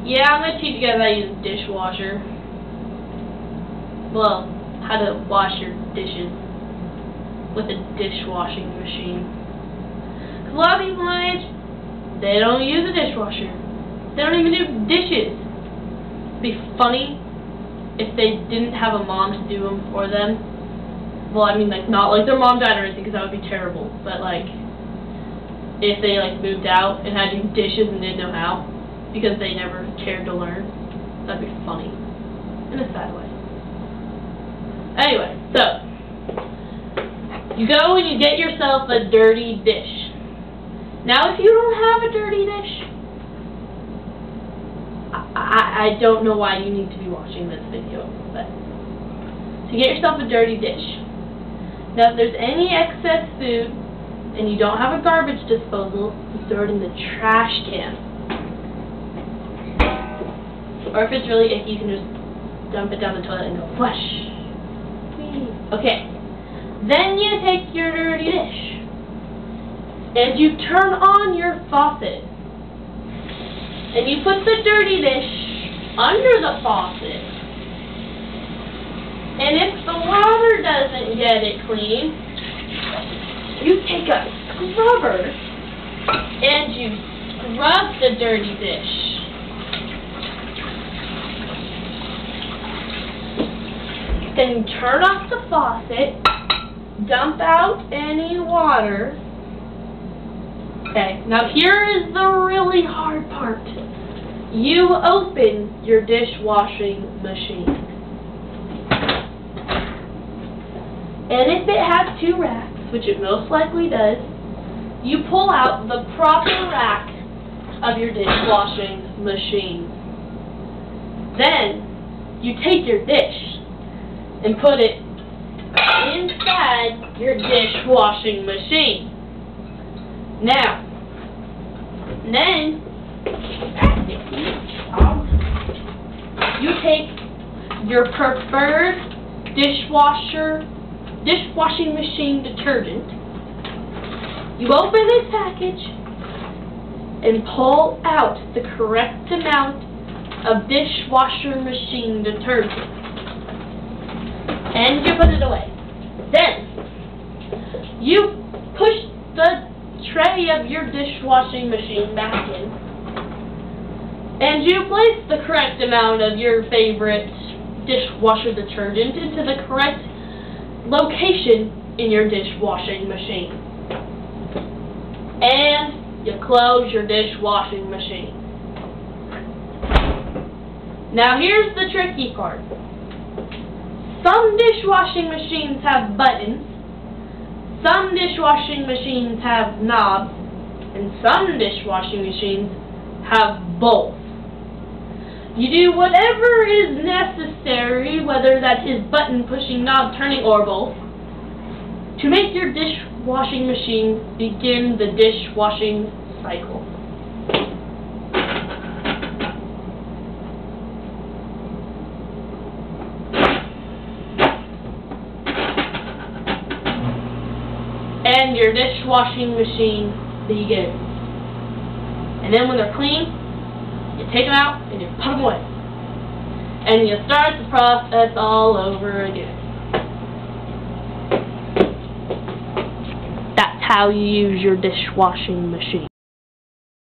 Yeah, I'm going to teach you guys how to use a dishwasher. Well, how to wash your dishes with a dishwashing machine. Because a lot of people my age, they don't use a dishwasher. They don't even do dishes. It'd be funny if they didn't have a mom to do them for them. Well, I mean, like, not like their mom died or anything, because that would be terrible. But, like, if they, like, moved out and had to do dishes and didn't know how, because they never cared to learn, that'd be funny. In a sad way. Anyway, so, you go and you get yourself a dirty dish. Now, if you don't have a dirty dish, I don't know why you need to be watching this video, but, so you get yourself a dirty dish. Now, if there's any excess food, and you don't have a garbage disposal, you throw it in the trash can. Or if it's really icky, you can just dump it down the toilet and go flush. Okay, then you take your dirty dish and you turn on your faucet and you put the dirty dish under the faucet, and if the water doesn't get it clean, you take a scrubber and you scrub the dirty dish. Then you turn off the faucet, dump out any water. Okay, now here is the really hard part. You open your dishwashing machine. And if it has two racks, which it most likely does, you pull out the proper rack of your dishwashing machine. Then you take your dish and put it inside your dishwashing machine. Now, then you take your preferred dishwashing machine detergent. You open this package and pull out the correct amount of dishwasher machine detergent. And you put it away. Then, you push the tray of your dishwashing machine back in, and you place the correct amount of your favorite dishwasher detergent into the correct location in your dishwashing machine. And you close your dishwashing machine. Now here's the tricky part. Some dishwashing machines have buttons, some dishwashing machines have knobs, and some dishwashing machines have both. You do whatever is necessary, whether that is button pushing, knob turning, or both, to make your dishwashing machine begin the dishwashing cycle. And your dishwashing machine begins. And then when they're clean, you take them out and you put them away. And you start the process all over again. That's how you use your dishwashing machine.